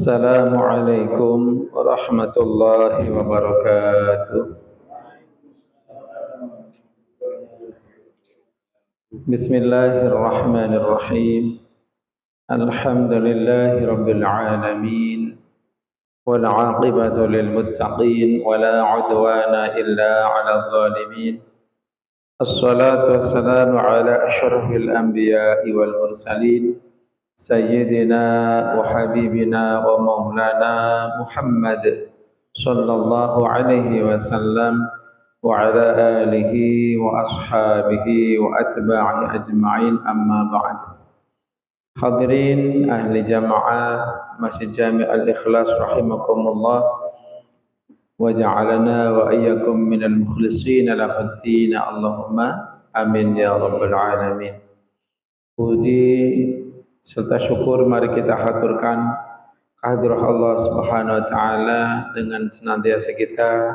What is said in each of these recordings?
Assalamualaikum warahmatullahi wabarakatuh. Bismillahirrahmanirrahim. Alhamdulillahi rabbil alamin. Wal 'aqibatu lil muttaqin wa la 'udwana illa 'alal zalimin. Assalatu wassalamu ala asyrafil anbiya'i wal mursalin. Sayyidina wa habibina wa maulana Muhammad sallallahu alaihi wasallam wa ala alihi wa ashabihi wa atba'i ajma'in, amma ba'd. Hadirin ahli jamaah Masjid Jami' Al-Ikhlas rahimakumullah, wa ja'alana wa iyyakum minal mukhlisina lahuddin, Allahumma amin ya rabbal alamin. Puji serta syukur mari kita haturkan kehadirat Allah Subhanahu wa taala dengan senantiasa kita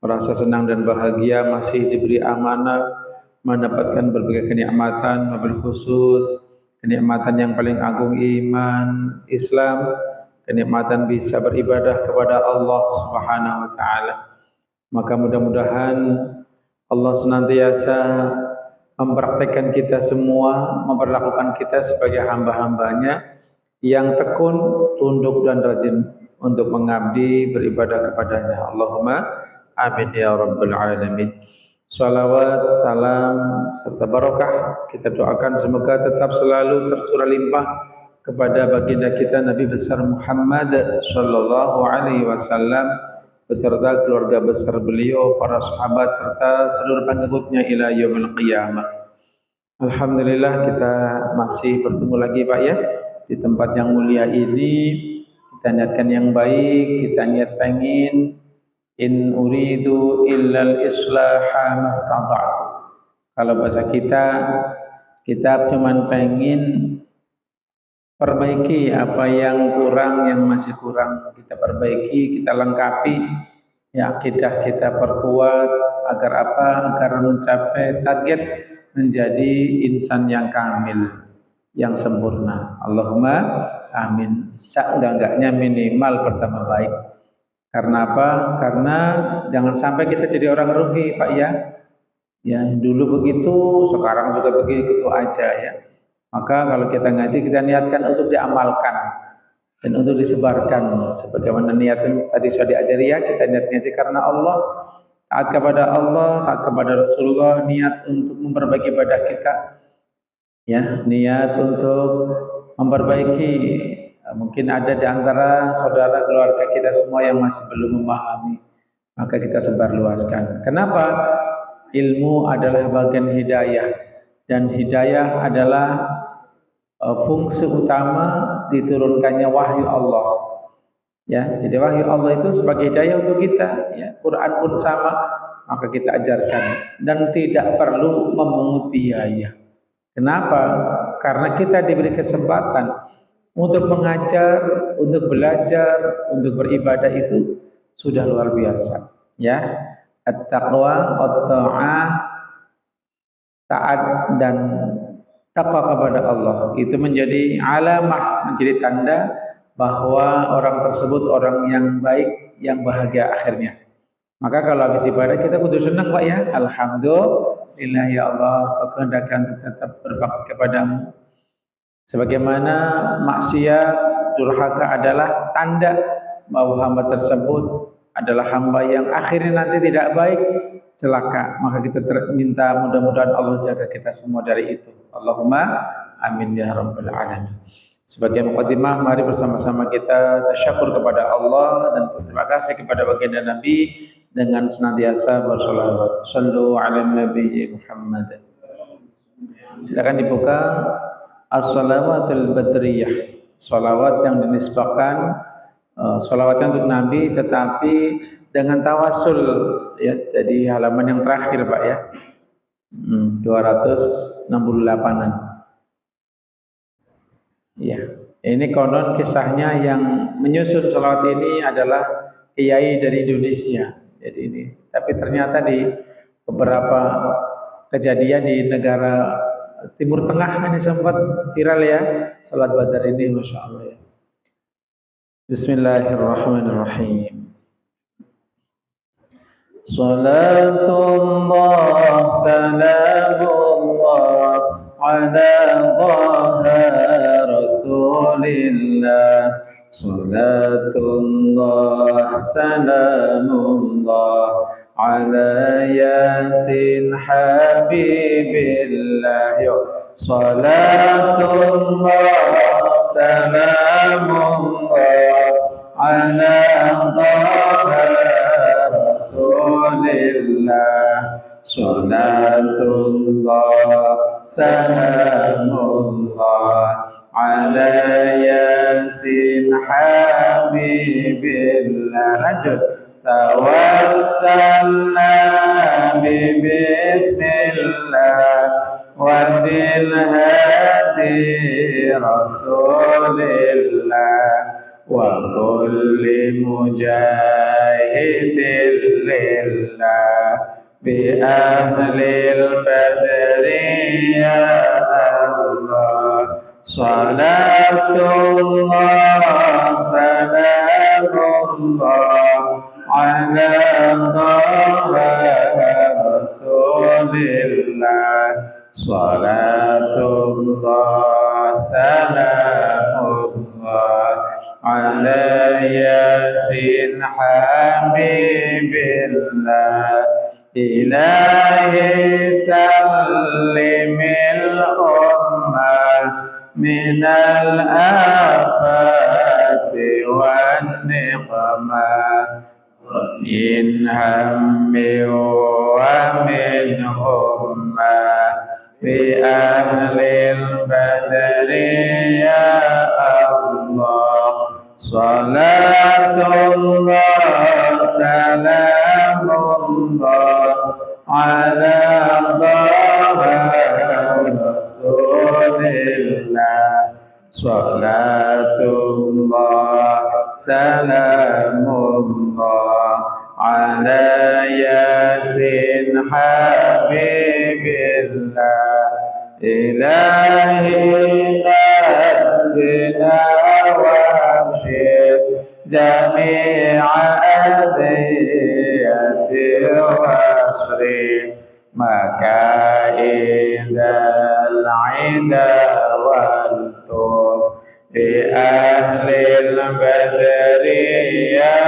merasa senang dan bahagia masih diberi amanah mendapatkan berbagai kenikmatan, wabil khusus kenikmatan yang paling agung, iman Islam, kenikmatan bisa beribadah kepada Allah Subhanahu wa taala. Maka mudah-mudahan Allah senantiasa mempraktekkan kita semua, memperlakukan kita sebagai hamba-hambanya yang tekun, tunduk dan rajin untuk mengabdi beribadah kepadanya. Allahumma amin ya rabbal alamin. Salawat, salam serta barokah kita doakan semoga tetap selalu tercurah limpah kepada baginda kita Nabi besar Muhammad sallallahu alaihi wasallam beserta keluarga besar beliau, para sahabat serta seluruh pengikutnya ila yaumil qiyamah. Alhamdulillah kita masih bertemu lagi Pak ya di tempat yang mulia ini. Kita niatkan yang baik, kita niat pengen in uridu illal islaha mastata'tu. Kalau bahasa kita cuman pengen perbaiki apa yang kurang, yang masih kurang kita perbaiki, kita lengkapi, ya akidah kita perkuat agar apa? Agar mencapai target menjadi insan yang kamil, yang sempurna. Allahumma amin. Seenggak-enggaknya minimal pertama baik. Karena apa? Karena jangan sampai kita jadi orang rugi, Pak ya. Ya dulu begitu, sekarang juga begitu aja ya. Maka kalau kita ngaji, kita niatkan untuk diamalkan dan untuk disebarkan sebagaimana niat tadi sudah diajari ya. Kita niat ngaji karena Allah, taat kepada Allah, taat kepada Rasulullah, niat untuk memperbaiki ibadah kita, ya, niat untuk memperbaiki. Mungkin ada di antara saudara keluarga kita semua yang masih belum memahami, maka kita sebarluaskan. Kenapa? Ilmu adalah bagian hidayah, dan hidayah adalah fungsi utama diturunkannya wahyu Allah. Ya, jadi wahyu Allah itu sebagai hidayah untuk kita. Ya, Quran pun sama, maka kita ajarkan dan tidak perlu memungut biaya. Kenapa? Karena kita diberi kesempatan untuk mengajar, untuk belajar, untuk beribadah itu sudah luar biasa. Ya, at-taqwa, at-ta'ah, taat dan takwa kepada Allah itu menjadi alamah, menjadi tanda bahwa orang tersebut orang yang baik, yang bahagia akhirnya. Maka kalau habis ibadah kita kudu senang Pak ya. Alhamdulillah ya Allah, kehendakan tetap berbakti kepadamu. Sebagaimana maksiat, durhaka adalah tanda bahwa hamba tersebut adalah hamba yang akhirnya nanti tidak baik, celaka. Maka kita minta mudah-mudahan Allah jaga kita semua dari itu. Allahumma amin ya rabbal alamin. Sebagai muqaddimah, mari bersama-sama kita tasyakur kepada Allah dan berterima kasih kepada baginda Nabi dengan senantiasa bersolawat. Sallu ala Nabi Muhammad. Silakan dibuka as-salawatul badriyah, salawat yang dinisbahkan, salawatnya untuk Nabi tetapi dengan tawasul ya. Jadi halaman yang terakhir Pak ya, 268-an. Ya, ini konon kisahnya yang menyusun salawat ini adalah kiai dari Indonesia. Jadi ini, tapi ternyata di beberapa kejadian di negara Timur Tengah ini sempat viral ya, salat badar ini, masya Allah ya. Bismillahirrahmanirrahim. Salatullah salamullah ala dhaha rasulillah. Salatullah salamullah ala yasin habibillah. Salatullah salamullah ala dhaha Rasulillah. Salatullah salamullah ala yasin habibillah. Lanjut. Tawassalna bismillah wa bil hadi rasulillah wa kulli mujahidin lillah bi ahlil badri ya Allah. Salatullah salamullah ala rasulillah. Salatullah salamullah ala yasin habibillah. Ilahi sallimil ummah minal afati wan niqmah in hammi wa min ummah bi ahlil badri ya Allah. Salatullah salamullah ala dhaha rasulillah. Salatullah salamullah ala yasin habibillah. Ilahi najina wamshir jami'a adiyati wasri makaidal ida wal tuf bi ahlil badri ya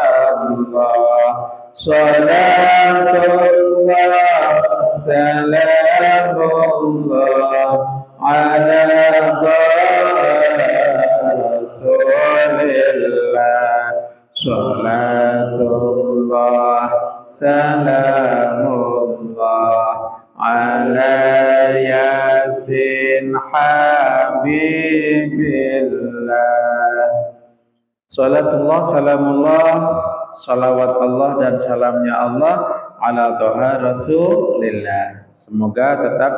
Allah. Salatullah salamullah ala rasulillah. Salatullah salamullah ala yasin habibillah. Salatullah salamullah, salawat Allah dan salamnya Allah ala toha rasulillah. Semoga tetap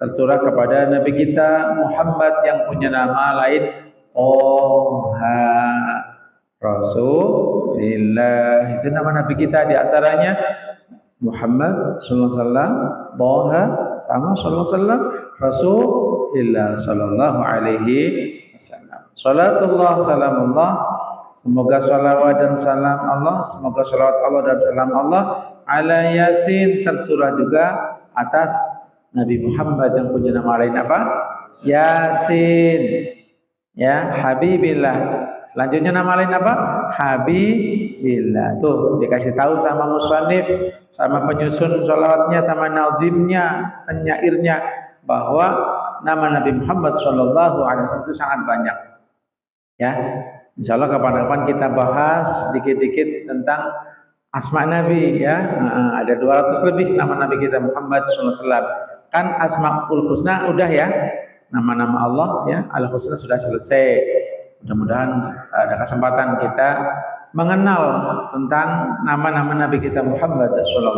tercurah kepada Nabi kita Muhammad yang punya nama lain Toha Rasulillah. Itu nama Nabi kita, diantaranya Muhammad sallallahu alaihi wasallam, Toha sama sallallahu alaihi wasallam, Rasulillah sallallahu alaihi wasallam. Salatullah salamullah, semoga salawat dan salam Allah, semoga salawat Allah dan salam Allah ala Yasin, tercurah juga atas Nabi Muhammad yang punya nama lain apa? Yasin. Ya, Habibillah. Selanjutnya nama lain apa? Habibillah. Tuh dikasih tahu sama musannif, sama penyusun salawatnya, sama nazimnya, penyairnya, bahwa nama Nabi Muhammad sallallahu alaihi wasallam itu sangat banyak. Ya. Insya Allah kapan-kapan kita bahas dikit-dikit tentang asma Nabi, ya. Ada 200 lebih nama Nabi kita Muhammad SAW. Kan Asmaul Husna udah ya, nama-nama Allah ya, Al Husna sudah selesai. Mudah-mudahan ada kesempatan kita mengenal tentang nama-nama Nabi kita Muhammad SAW.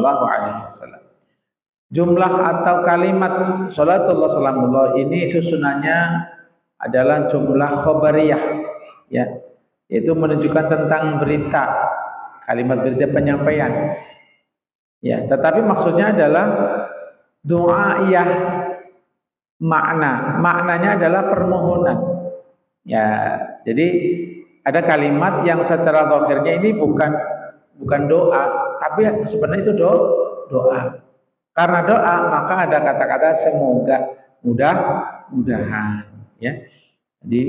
Jumlah atau kalimat salatullah salamullah ini susunannya adalah jumlah khobariyah, ya. Itu menunjukkan tentang berita, kalimat berita penyampaian. Ya, tetapi maksudnya adalah doaiyah, maknanya adalah permohonan. Ya, jadi Ada kalimat yang secara zahirnya ini bukan doa, tapi sebenarnya itu doa. Karena doa maka ada kata-kata semoga, mudah-mudahan, ya. Jadi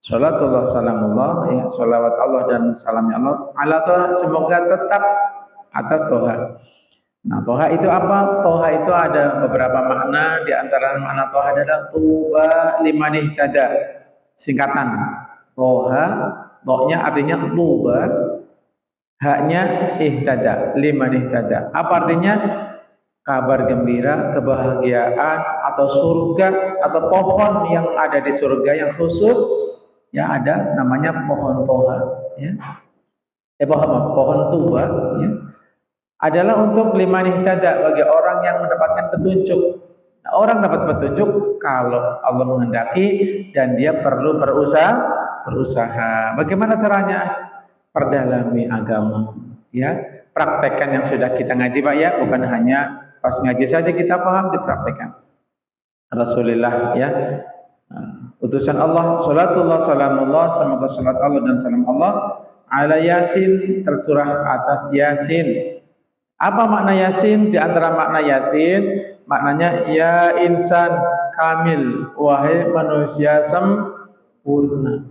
salatullah salamullah, ya, salawat Allah dan salamnya Allah ala toha, semoga tetap atas toha. Nah, toha itu apa? Toha itu ada beberapa makna, di antara makna toha adalah tuba liman ihtada. Singkatan. Toha, tohnya artinya tuba, haknya ihtada, liman ihtada. Apa artinya? Kabar gembira, kebahagiaan, atau surga, atau pohon yang ada di surga yang khusus, ya ada namanya pohon toha, ya. Pohon tuba, ya, adalah untuk liman ihtada, bagi orang yang mendapatkan petunjuk. Nah, orang dapat petunjuk kalau Allah menghendaki dan dia perlu berusaha. Bagaimana caranya? Perdalami agama, ya. Praktekkan yang sudah kita ngaji, Pak, ya, bukan hanya pas ngaji saja kita paham, dipraktekkan. Rasulullah, ya, utusan Allah, salatullah salamullah, semoga salat Allah dan salam Allah ala Yasin, tercurah atas Yasin. Apa makna Yasin? Di antara makna Yasin, maknanya ya insan kamil, wahai manusia sempurna.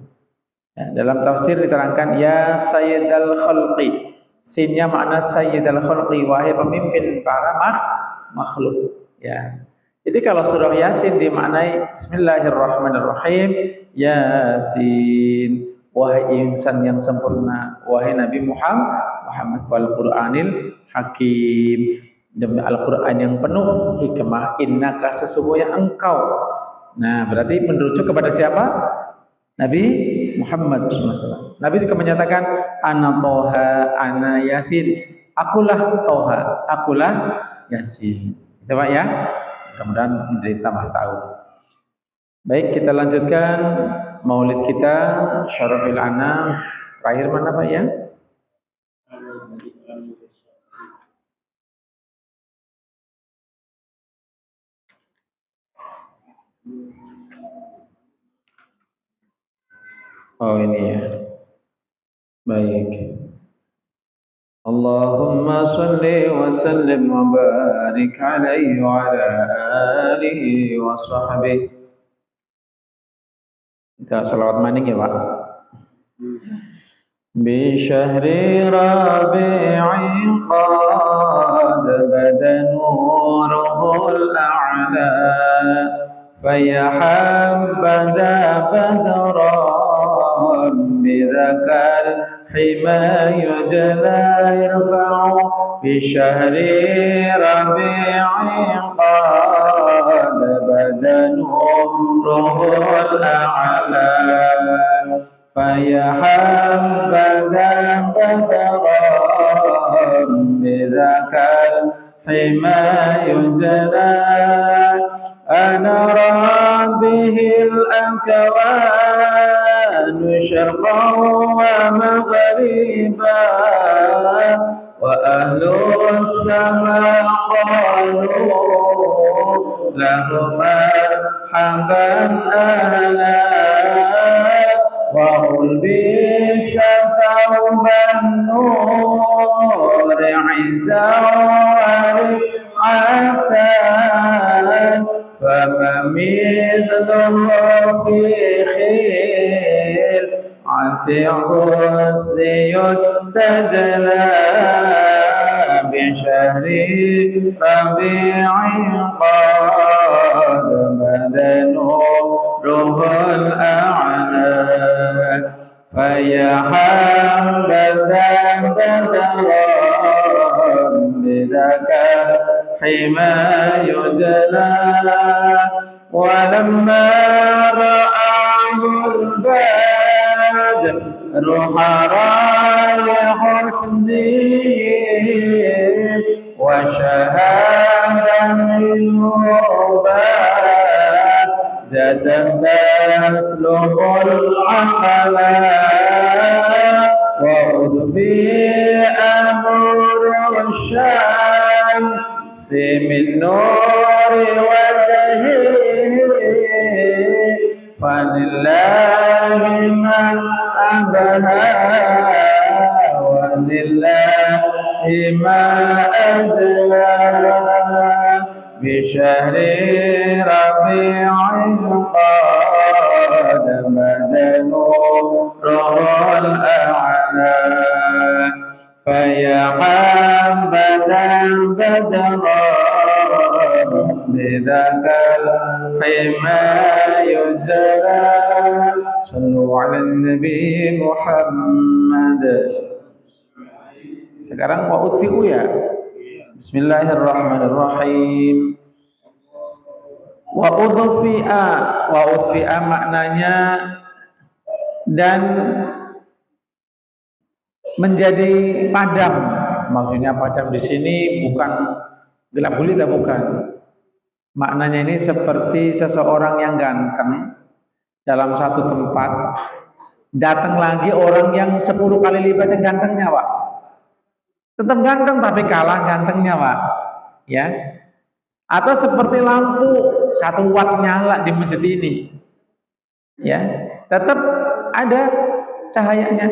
Ya, dalam tafsir diterangkan ya sayyidal khalqi. Sinnya makna sayyidal khalqi, wahai pemimpin para makhluk. Ya. Jadi kalau surah Yasin dimaknai Bismillahirrahmanirrahim, Yasin, wahai insan yang sempurna, wahai Nabi Muhammad wal Qur'anil Hakim, demi Al-Qur'an yang penuh hikmah, innaka, sesungguhnya engkau. Nah, berarti merujuk kepada siapa? Nabi Muhammad SAW. Nabi juga menyatakan ana toha, ana yasin, akulah toha, akulah yasin. Itu Pak, ya. Mudah-mudahan menjadi tambah tahu. Baik, kita lanjutkan maulid kita Syarafil Anam. Terakhir mana Pak, ya? Oh, ini ya. Baik. Allahumma salli wa sallim wa barik alaihi wa ala alihi wa sahbihi. Kita salawat maning ya Pak. Bi syahri rabi'i qad bada nuruhul a'la faya habada badran bidhakal hima yujla yarfa'u bi syahri rabi'i qad bada nuruhul a'la faya habada badran bidhakal hima yujla أنرى به الأكوان شرقا ومغربا وأهل السماء قالوا له مرحبا أهلا وألبس ثوب النور عزا ورفعة فما مثله في خير عتق حسن يستجلى بشهر ربيع قد بدا نوره الأعلى فيا حبذا بدرا بذاك حما يجلى ولما رآه البدر حرى لحسنه وشهد منه بهجة تسلب العقل وأضفي أمر الشمس من نور وجهه فلله من بها ولله ما أجلى بشهر ربيع قد بدا نوره الأعلى فيا حبذا بدرا بذاك الحمى يجلى صلوا على النبي Muhammad. Sekarang wa utfi'u ya. Bismillahirrahmanirrahim. Wa udfi'a maknanya dan menjadi padam. Maksudnya padam di sini bukan gelap gulita, bukan. Maknanya ini seperti seseorang yang ganteng dalam satu tempat, datang lagi orang yang 10 kali lipat gantengnya, Pak. Tetap ganteng tapi kalah gantengnya, Pak. Ya. Atau seperti lampu 1 watt nyala di masjid ini. Ya, tetap ada cahayanya.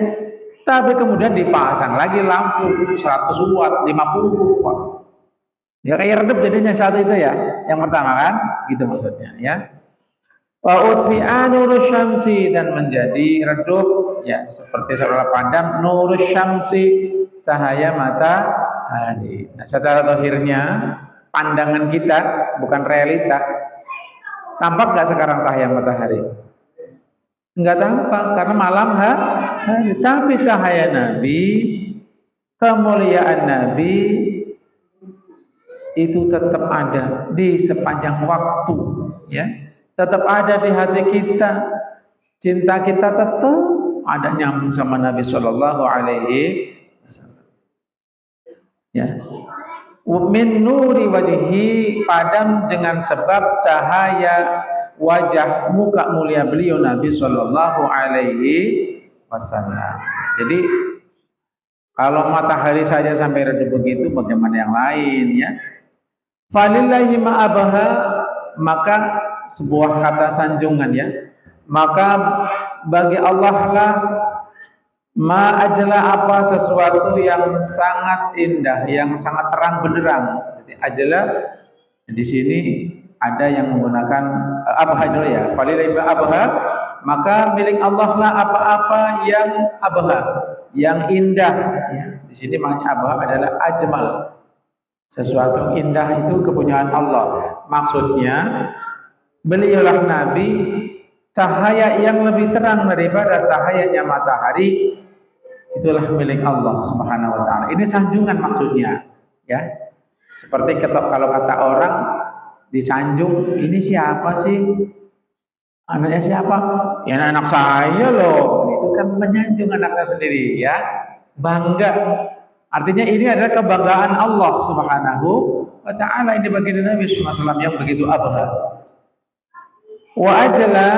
Tapi kemudian dipasang lagi lampu 100 watt, 50 watt. Ya kayak redup jadinya satu itu ya. Yang pertama kan, gitu maksudnya ya. Wa utfi'a nurus syamsi dan menjadi redup ya seperti seolah padam nurus syamsi cahaya matahari. Nah, secara zahirnya pandangan kita bukan realita. Tampak nggak sekarang cahaya matahari? Enggak tampak karena malam hari. Tapi cahaya Nabi, kemuliaan Nabi itu tetap ada di sepanjang waktu, ya. Tetap ada di hati kita. Cinta kita tetap ada nyambung sama Nabi Shallallahu Alaihi Wasallam. Ya. Min nuri wajhi padam dengan sebab cahaya wajah muka mulia beliau Nabi Shallallahu Alaihi Wasallam. Jadi kalau matahari saja sampai redup begitu, bagaimana yang lain ya? Falillahi ma'abaha, maka sebuah kata sanjungan ya. Maka bagi Allah lah ma'ajla apa sesuatu yang sangat indah, yang sangat terang benderang. Jadi ajla di sini ada yang menggunakan abha dulu ya. Falillahi ma'abaha, maka milik Allah lah apa-apa yang abha, yang indah ya. Di sini maknanya abha adalah ajmal. Sesuatu yang indah itu kepunyaan Allah. Maksudnya beliaulah Nabi cahaya yang lebih terang daripada cahayanya matahari, itulah milik Allah Subhanahu wa taala. Ini sanjungan maksudnya, ya. Seperti kalau kata orang disanjung, ini siapa sih? Anaknya siapa? Ya anak saya loh. Itu kan menyanjung anaknya sendiri, ya. Bangga. Artinya ini adalah kebanggaan Allah Subhanahu wa taala ini bagi Nabi sallallahu alaihi wasallam yang begitu abha. Wa ajla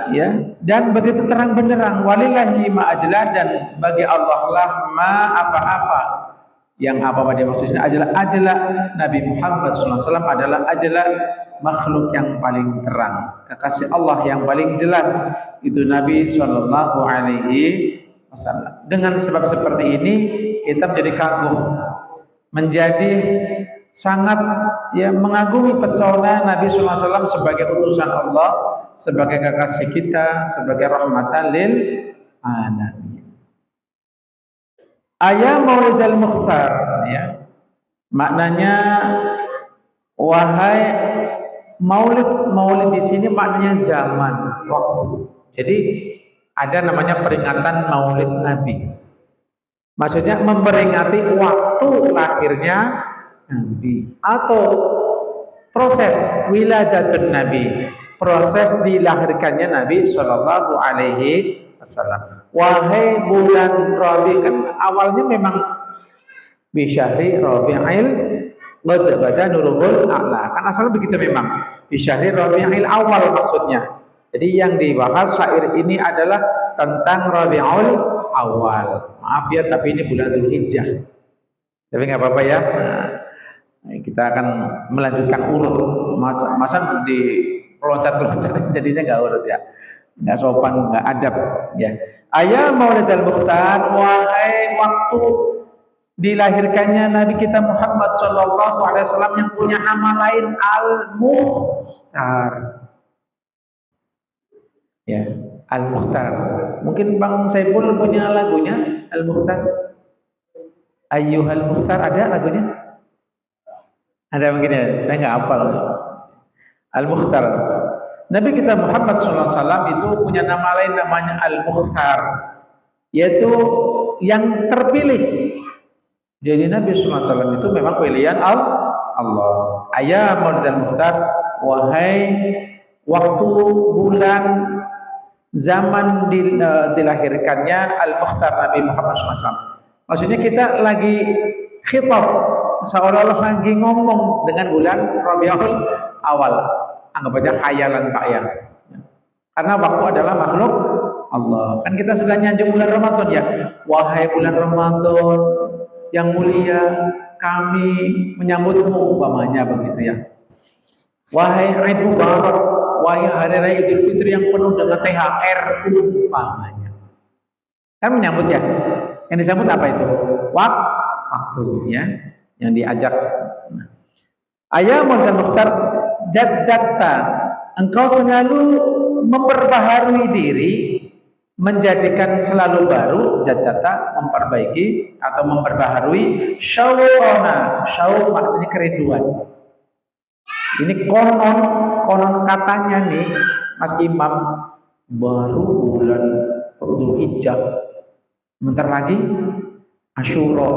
ya, dan begitu terang benderang. Walillahi ma ajla, dan bagi Allah lah ma apa-apa yang apa pada maksudnya ajla Nabi Muhammad sallallahu alaihi wasallam adalah ajla makhluk yang paling terang, kekasih Allah yang paling jelas itu Nabi sallallahu alaihi wasallam. Dengan sebab seperti ini kita menjadi kagum, menjadi sangat ya mengagumi pesona Nabi sallallahu alaihi wasallam sebagai utusan Allah, sebagai kekasih kita, sebagai rahmatan lil alamin. Ayat Maulidul Mukhtar ya. Maknanya wahai Maulid di sini maknanya zaman, waktu. Jadi ada namanya peringatan Maulid Nabi. Maksudnya memperingati waktu lahirnya Nabi atau proses wiladatun Nabi, proses dilahirkannya Nabi Shallallahu Alaihi Wasallam. Wahai bulan Rabi, kan awalnya memang bisyahri Rabi'il qad bada nurul a'la, kan asalnya begitu memang bisyahri Rabi'il awal maksudnya. Jadi yang dibahas syair ini adalah tentang Rabi'ul awal. Maaf ya, tapi ini bulan Dzulhijjah. Tapi nggak apa-apa ya. Nah, kita akan melanjutkan urut. Masa di peloncat-peloncat jadinya nggak urut ya. nggak sopan, nggak adab. Ya, ayah Maulidul Mukhtar, wahai waktu dilahirkannya Nabi kita Muhammad Shallallahu Alaihi Wasallam yang punya nama lain Al-Mukhtar. Ya, Al-Mukhtar. Mungkin Bang Saiful punya lagunya Al-Mukhtar. Ayyuhal Mukhtar, ada lagunya? Ada mungkin ya, saya nggak hafal. Al-Mukhtar. Nabi kita Muhammad SAW itu punya nama lain namanya Al-Mukhtar, yaitu yang terpilih. Jadi Nabi SAW itu memang pilihan Allah. Ayah Maulidul Mukhtar, wahai waktu bulan zaman dilahirkannya Al-Mukhtar Nabi Muhammad SAW. Maksudnya kita lagi khitab, seolah-olah lagi ngomong dengan bulan Rabiul Awal. Anggap aja khayalan Pak ya. Karena waktu adalah makhluk Allah. Kan kita sudah nyanjung bulan Ramadan ya. Wahai bulan Ramadan yang mulia, kami menyambutmu, umpamanya begitu ya. Wahai Eid Mubarak, wahai hari raya Idul Fitri yang penuh dengan THR, umpamanya. Kan menyambut ya. Yang disambut apa itu? Waktu ya, yang diajak. Ayah Maulidul Mukhtar, jaddatta, engkau selalu memperbaharui diri, menjadikan selalu baru. Jaddatta, memperbaiki atau memperbaharui. Syauqana, syauq maknanya kerinduan. Ini konon katanya nih Mas Imam, baru bulan Dzulhijjah, bentar lagi Asyura,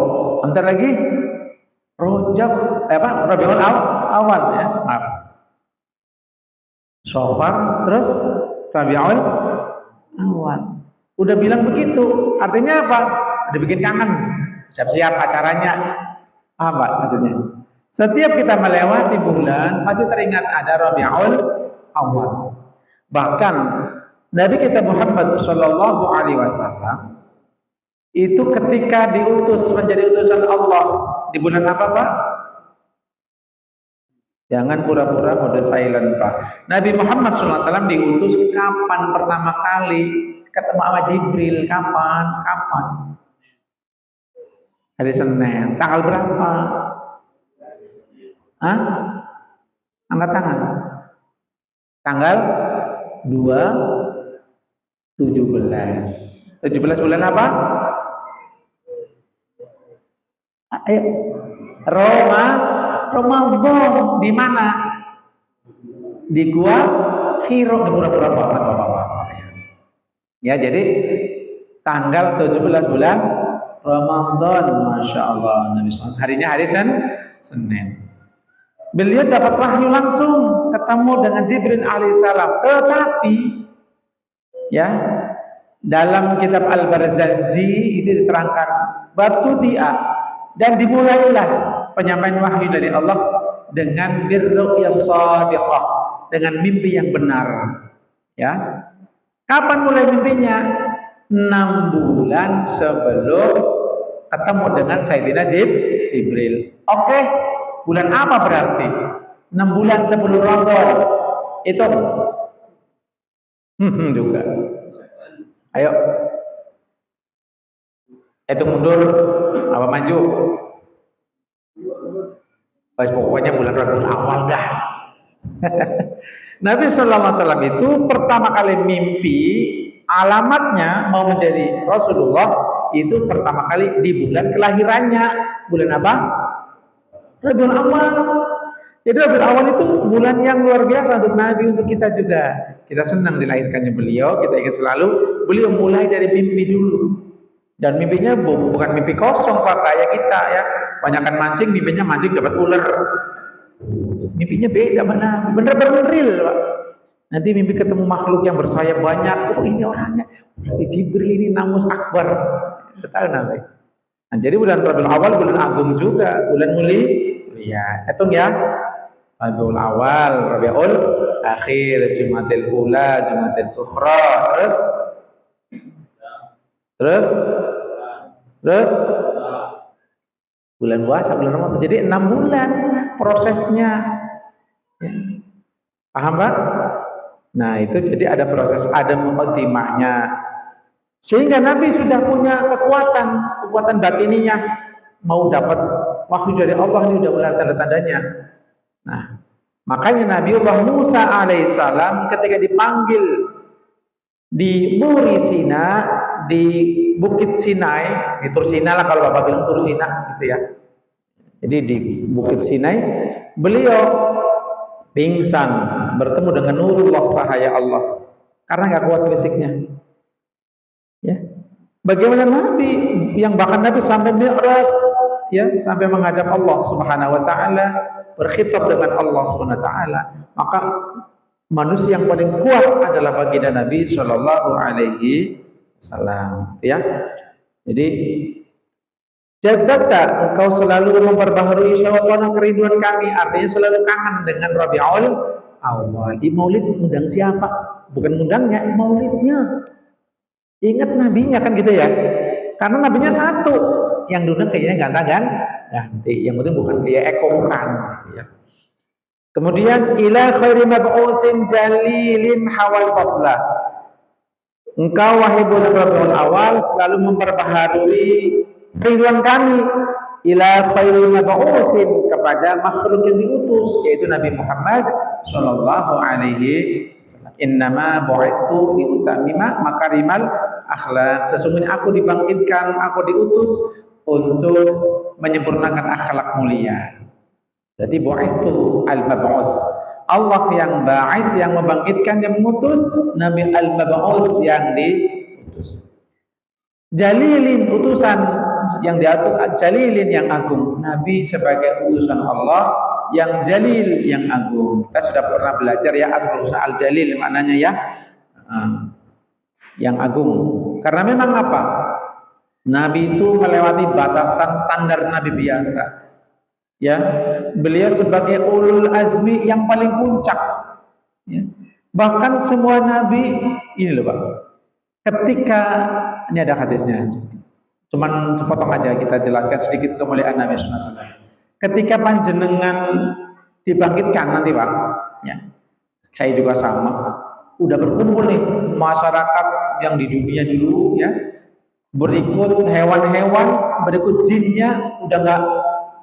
bentar lagi Rajab, Rabiul Awal ya, maaf. Safar, terus Rabiul Awal. Udah bilang begitu, artinya apa? Udah bikin kangen, siap-siap acaranya. Paham Pak maksudnya? Setiap kita melewati bulan, pasti teringat ada Rabiul Awal. Bahkan Nabi kita Muhammad Shallallahu Alaihi Wasallam itu ketika diutus menjadi utusan Allah di bulan apa Pak? Jangan pura-pura mode silent Pak. Nabi Muhammad SAW diutus kapan pertama kali ketemu sama Jibril? Kapan? Hari Senin. Tanggal berapa? Hah? Angkat tangan. Tanggal 17 bulan apa? Ayo. Ramadan. Di mana? Di Gua Hiro. Di pura-pura bapak. Ya, jadi tanggal 17 bulan Ramadan, Masya Allah. Nabi SAW. Harinya hari Senin. Beliau dapat wahyu langsung ketemu dengan Jibril alaihissalam. Tetapi ya, dalam kitab Al-Barzanji itu diterangkan batu dia, dan dimulailah penyampaian wahyu dari Allah dengan birru'yas shadiqah, dengan mimpi yang benar. Ya. Kapan mulai mimpinya? 6 bulan sebelum ketemu dengan Sayyidina Jibril. Oke, bulan apa berarti? 6 bulan sebelum Ramadan. Itu juga. Ayo. Itu mundur apa maju? Pokoknya bulan Rabiul Awal dah. Nabi SAW itu pertama kali mimpi, alamatnya mau menjadi Rasulullah itu pertama kali di bulan kelahirannya. Bulan apa? Rabiul Awal. Jadi Rabiul Awal itu bulan yang luar biasa untuk Nabi, untuk kita juga. Kita senang dilahirkannya beliau, kita ingin selalu beliau mulai dari mimpi dulu. Dan mimpinya bukan mimpi kosong Pak, kayak kita ya. Banyakan mancing, mimpinya mancing dapat ular. Mimpinya beda mana? Bener-bener real Pak. Nanti mimpi ketemu makhluk yang bersayap banyak. Oh ini orangnya. Berarti Jibril ini Namus Akbar. Tahu Nabi. Nah, jadi bulan Rabiul Awal bulan agung juga, bulan mulia. Hitung ya. Rabiul Awal, Rabiul Akhir, Jumatil Ula, Jumatil Ukhra, terus bulan puasa, bulan Ramadan. Jadi 6 bulan prosesnya. Ya. Paham Pak? Nah itu jadi ada proses, ada muqaddimahnya. Sehingga Nabi sudah punya kekuatan batiniah, mau dapat wahyu dari Allah ini udah mulai tanda-tandanya. Nah, makanya Nabiullah Musa alaihissalam ketika dipanggil di Buri Sina, di Bukit Sinai, di Tur Sina lah kalau Bapak bilang Tur Sina gitu ya. Jadi di Bukit Sinai, beliau pingsan bertemu dengan nurullah cahaya Allah karena nggak kuat fisiknya. Ya, bagaimana Nabi yang bahkan Nabi sampai Mi'raj, ya, sampai menghadap Allah Subhanahu wa taala, berkhitab dengan Allah Subhanahu wa taala. Maka manusia yang paling kuat adalah baginda Nabi Shallallahu alaihi wasallam, ya. Jadi jadata engkau selalu memperbaharui syawaqana kerinduan kami, artinya selalu kangen dengan Rabiul Awal. Di Maulid undang siapa? Bukan undangnya, maulidnya. Ingat nabinya kan gitu ya. Karena nabinya satu, yang diundang kayaknya ganteng kan? Ganti. Yang penting bukan kayak Eko, bukan ya. Kemudian ila khairi mab'utsin jalilin hawal fadla. Engkau wahai bulan Rabiul Awal selalu memperbaharui kerinduan kami ila khairi mab'utsin, kepada makhluk yang diutus yaitu Nabi Muhammad sallallahu alaihi wasallam. Innama bu'itsu li utammima makarimal akhlak. Sesungguhnya aku dibangkitkan, aku diutus untuk menyempurnakan akhlak mulia. Jadi bu'itsu al-mab'uts. Allah yang ba'its, yang membangkitkan, yang mengutus. Nabi al-mab'uts, yang diutus. Jalilin, utusan yang diatur, jalilin yang agung. Nabi sebagai utusan Allah yang jalil, yang agung. Kita sudah pernah belajar ya asal usul al-jalil maknanya ya, yang agung. Karena memang apa? Nabi itu melewati batasan standar Nabi biasa. Ya, beliau sebagai ulul azmi yang paling puncak. Ya. Bahkan semua Nabi ini loh Pak. Ketika ini ada hadisnya, cuman sepotong aja kita jelaskan sedikit kemuliaan Nabi SAW. Ketika panjenengan dibangkitkan nanti Pak, ya, saya juga sama, udah berkumpul nih masyarakat yang di dunia dulu ya, berikut hewan-hewan, berikut jinnya, udah nggak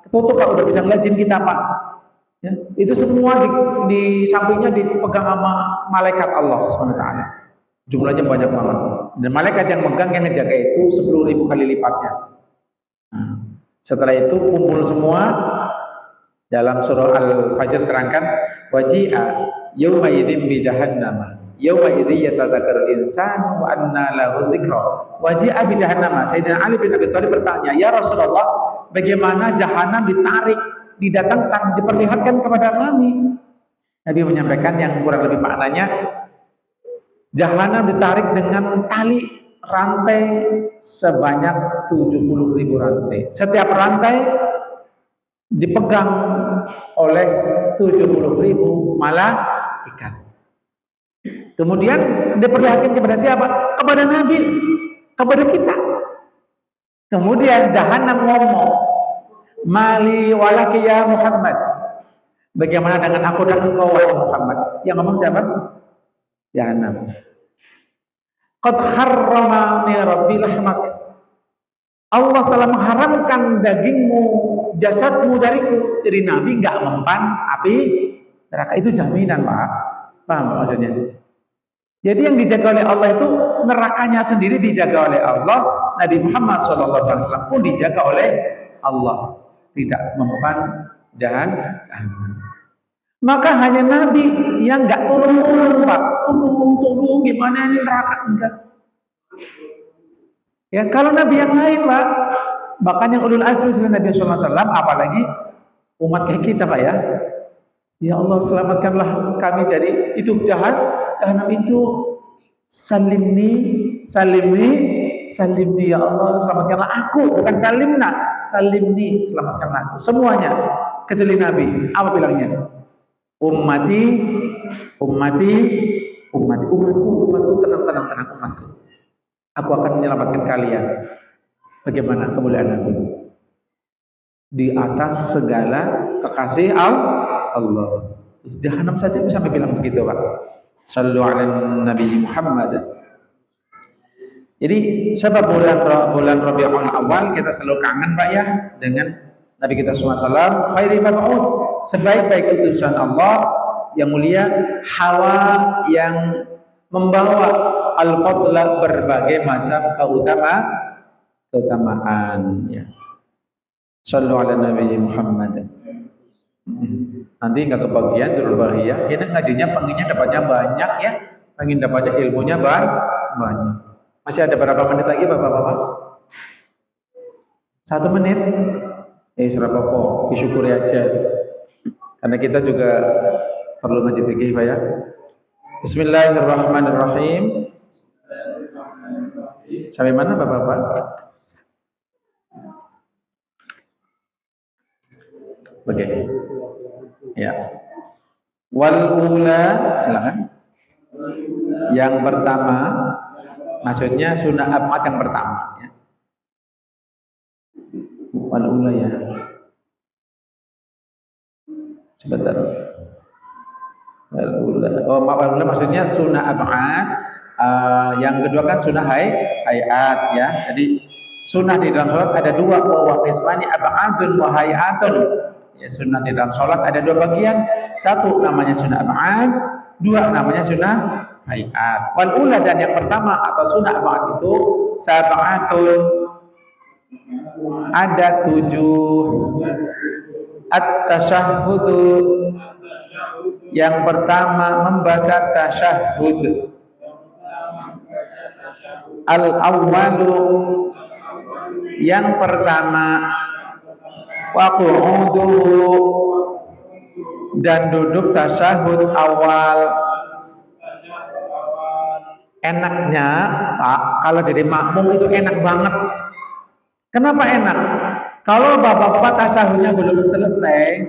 ketutup Pak, udah bisa ngeliat jin kita Pak. Ya, itu semua di sampingnya dipegang sama malaikat Allah SWT. Jumlahnya banyak banget. Dan malaikat yang megang, yang ngejaga itu 10.000 kali lipatnya. Nah, setelah itu kumpul semua. Dalam surah Al-Fajr terangkan, waji'a yawma idzin bi jahannam. Yawma idzi yatadzakkarul insanu wa anna lahu dzikra. Waji'a bi jahannam. Sayyidina Ali bin Abi Thalib bertanya, "Ya Rasulullah, bagaimana jahanam ditarik, didatangkan, diperlihatkan kepada kami?" Nabi menyampaikan yang kurang lebih maknanya, jahanam ditarik dengan tali rantai sebanyak 70.000 rantai. Setiap rantai dipegang oleh 70.000 malaikat. Kemudian diperlihatkan kepada siapa? Kepada Nabi, kepada kita. Kemudian jahanam ngomong, "Mali walaki ya Muhammad." Bagaimana dengan aku dan engkau wahai Muhammad? Yang ngomong siapa? Jahanam. Qad harramani rabbi lahmak. Allah telah mengharamkan dagingmu, jasadmu dariku. Jadi Nabi nggak mempan api neraka. Itu jaminan Pak. Paham maksudnya? Jadi yang dijaga oleh Allah itu nerakanya sendiri dijaga oleh Allah. Nabi Muhammad SAW pun dijaga oleh Allah, tidak mempan jahanam. Maka hanya Nabi yang nggak turun-turun Pak, turun gimana ini neraka, enggak. Ya kalau Nabi yang lain Pak, bahkan yang ulul azmi selain Nabi SAW, apalagi umat kayak kita Pak ya. Ya Allah selamatkanlah kami dari itu jahanam itu. Salimni ya Allah, selamatkanlah aku, bukan salimna, salimni, selamatkanlah aku. Semuanya kecuali Nabi, apa bilangnya? Ummati, umatku, tenang umatku. Aku akan menyelamatkan kalian. Bagaimana kemuliaan Nabi? Di atas segala kekasih Allah. Jahanam saja bisa bilang begitu Pak. Sallu ala Nabi Muhammad. Jadi sebab bulan Rabiul Awal kita selalu kangen Pak ya dengan Nabi kita SAW. Khairi mab'ud, sebaik-baik utusan Allah yang mulia, hawa yang membawa al-fadla, berbagai macam keutamaan ya. Sallu ala Nabi Muhammad. Nanti nggak kebagian Dzul Bahiyah. Ini ngajinya pengennya dapatnya banyak ya, pengen dapatnya ilmunya banyak. Masih ada berapa menit lagi Bapak-bapak? 1 menit. Serapopo, disyukuri aja. Karena kita juga perlu ngaji fikih Pak ya. Bismillahirrahmanirrahim. Sampai mana Bapak-bapak? Oke. Ya. Wal ula, silakan. Yang pertama, maksudnya sunnah ab'ad yang pertama ya. Wal ula ya. Sebentar. Wal ula. Oh, wal ula maksudnya sunnah ab'ad. Yang kedua kan sunnah hayat ya. Jadi sunnah di dalam sholat ada 2, wa qismani ab'adun wa hayatun. Ya, sunnah di dalam sholat ada 2 bagian. 1 namanya sunnah ab'ad, 2 namanya sunnah hayat. Wal ula, dan yang pertama atau sunnah ab'ad itu sab'atun, ada 7. At-tasyahhudu, yang pertama membaca tasyahhud. Al-awwalu, yang pertama, wa qu'uduhu, dan duduk tasyahud awal. Enaknya Pak, kalau jadi makmum itu enak banget. Kenapa enak? Kalau bapak-bapak tasyahudnya belum selesai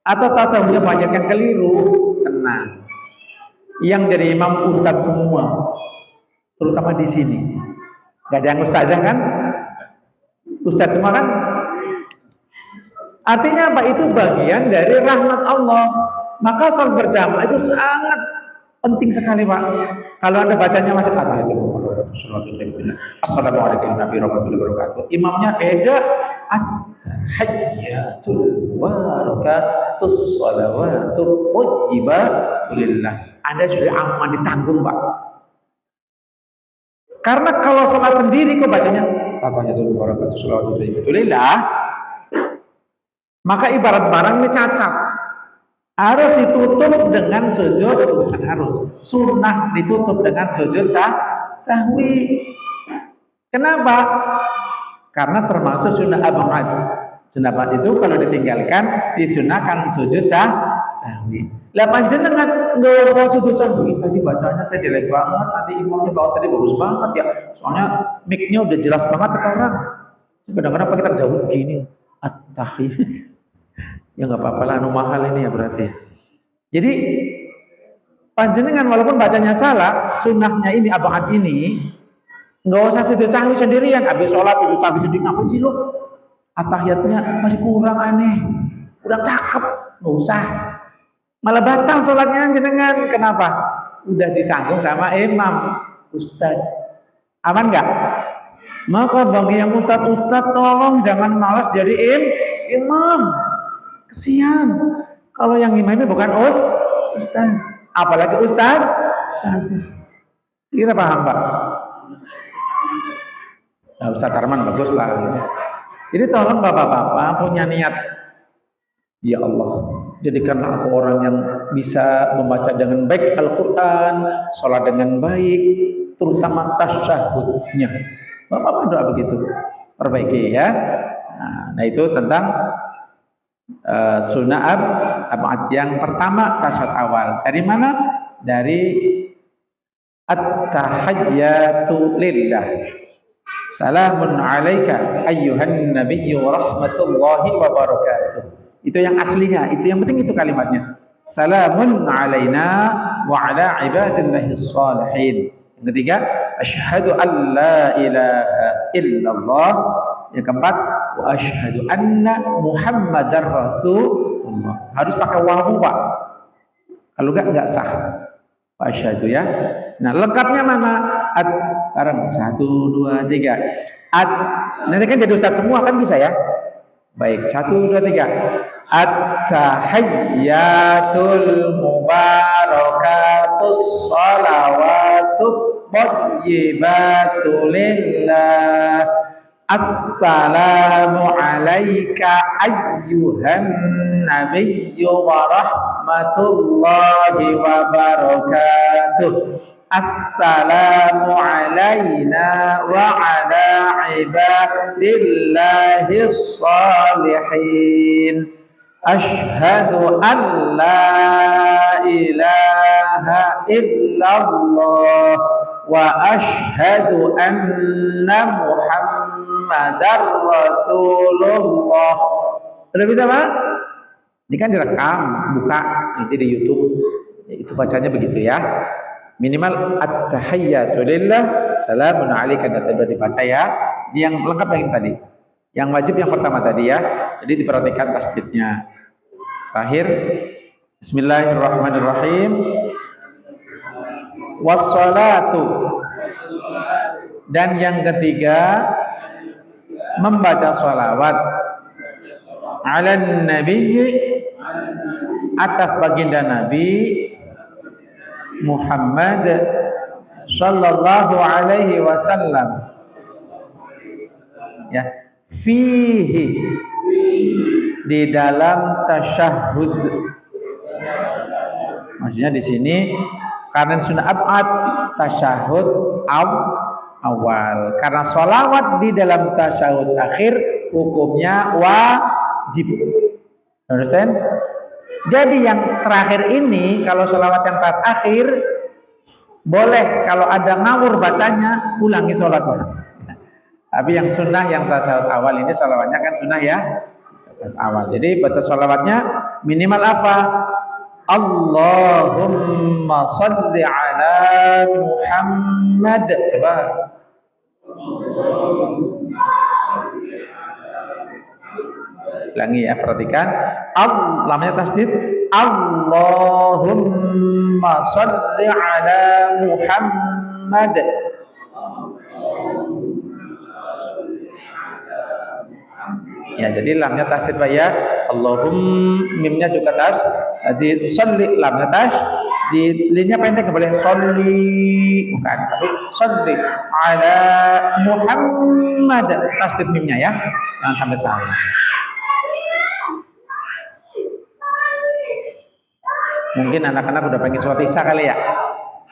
atau tasyahudnya banyak yang keliru, tenang. Yang jadi imam ustadz semua, terutama di sini. Gak ada yang ustadzah kan? Ustadz semua kan? Artinya apa? Itu bagian dari rahmat Allah. Maka sholat berjamaah itu sangat penting sekali Pak. Kalau Anda bacanya masih Assalamualaikum warahmatullahi wabarakatuh. Imamnya beda. At-tahiyyatul barakatus shalawatu wajjibatulillah. Anda sudah aman ditanggung Pak. Karena kalau sholat sendiri kok bacanya at-tahiyyatul barakatus shalawatu wajjibatulillah, maka ibarat barang ini cacat. Harus ditutup dengan sujud, bukan harus, sunnah ditutup dengan sujud sahwi. Kenapa? Karena termasuk sunnah ab'ad. Sunnah ab'ad itu kalau ditinggalkan disunahkan sujud sahwi. Lah panjenengan enggak usah sujud sahwi. Tadi bacanya saya jelek banget, nanti imamnya bawa tadi bagus banget ya. Soalnya mic-nya udah jelas banget sekarang. Kadang-kadang kita jauh begini. At-tahiyyah. Ya nggak apa-apa lah, mahal ini ya berarti. Jadi panjenengan walaupun bacanya salah, sunnahnya ini ab'ad ini nggak usah sujud sahwi sendirian. Habis sholat sujud sahwi sendiri ngapain sih lo? Atahiyatnya masih kurang aneh, kurang cakep, nggak usah. Malah batal sholatnya jenengan. Kenapa? Udah ditanggung sama imam, ustadz. Aman nggak? Maka bagi yang ustadz tolong jangan malas jadi imam. Kesian kalau yang imamnya bukan ustaz, apalagi ustaz. Kira paham Pak? Nah, Ustaz Arman bagus lah. Jadi tolong bapak-bapak punya niat, ya Allah, jadikanlah aku orang yang bisa membaca dengan baik Al-Quran, sholat dengan baik, terutama tasyahudnya. Bapak-bapak doa begitu, perbaiki ya. Nah itu tentang sunnah ab'ad yang pertama, tasyahud awal. Dari mana? Dari at-tahiyyatu lillah. Salamun alaika ayyuhan nabiyyu wa rahmatullahi wa barakatuh. Itu yang aslinya, itu yang penting itu kalimatnya. Salamun alaina wa ala ibadillahis shalihin. Yang ketiga, asyhadu an la ilaha illallah. Yang keempat, wa asyhadu anna Muhammadar Rasulullah. Harus pakai wawu Pak. Kalau enggak sah. Wa asyhadu ya. Nah, lengkapnya mana? At bareng 1 2 3. At nanti kan jadi ustaz semua kan bisa ya? Baik, 1 2 3. At-tahiyyatul mubarakatus shalawatut thayyibatu lillah. Assalamu alayka ayyuhan nabiyyu wa rahmatullahi wa barakatuh. Assalamu alayna wa ala ibadillahi shalihin. Ashhadu an la ilaha illallah wa ashhadu anna Muhammadar Rasulullah. Sudah bisa Pak? Ini kan direkam, buka nanti di YouTube. Itu bacanya begitu ya. Minimal at-tahiyyatu lillah, salamun alaika, dan sudah dibaca ya. Ini yang lengkap yang tadi. Yang wajib yang pertama tadi ya. Jadi diperhatikan tasdidnya. Terakhir, bismillahirrahmanirrahim. Wassalatu. Dan yang ketiga, membaca sholawat ala nabi, atas baginda Nabi Muhammad sallallahu alaihi wasallam. Ya, fihi, di dalam tasyahud. Maksudnya di sini karena sunnah abad tasyahud awal. Karena sholawat di dalam tasyahud akhir hukumnya wajib. Understand? Jadi yang terakhir ini kalau sholawat yang terakhir boleh, kalau ada ngawur bacanya ulangi sholatnya. Tapi yang sunnah yang tasyahud awal ini sholawatnya kan sunnah ya awal. Jadi baca sholawatnya minimal apa? Allahumma salli ala Muhammad. Coba. Ulangi ya, perhatikan. Lamanya tasdid. Allahumma salli ala Muhammad. Ya, jadi lamnya tasdid Pak ya. Mimnya juga tas. Jadi salli lamnya tas. Di linnya pendek boleh salli, bukan, tapi salli ala Muhammad. Tasdid mimnya ya. Jangan sampai salah. Mungkin anak-anak udah pengen sholat isya kali ya.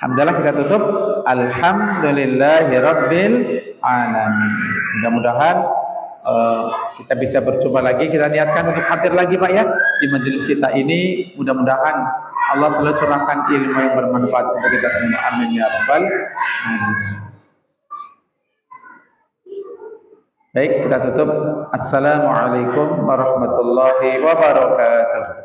Alhamdulillah kita tutup. Alhamdulillahirabbil alamin. Mudah-mudahan kita bisa berjumpa lagi. Kita niatkan untuk hadir lagi Pak ya di majelis kita ini. Mudah-mudahan Allah selalu curahkan ilmu yang bermanfaat untuk kita semua. Amin ya rabbal alamin. Baik, kita tutup. Assalamualaikum warahmatullahi wabarakatuh.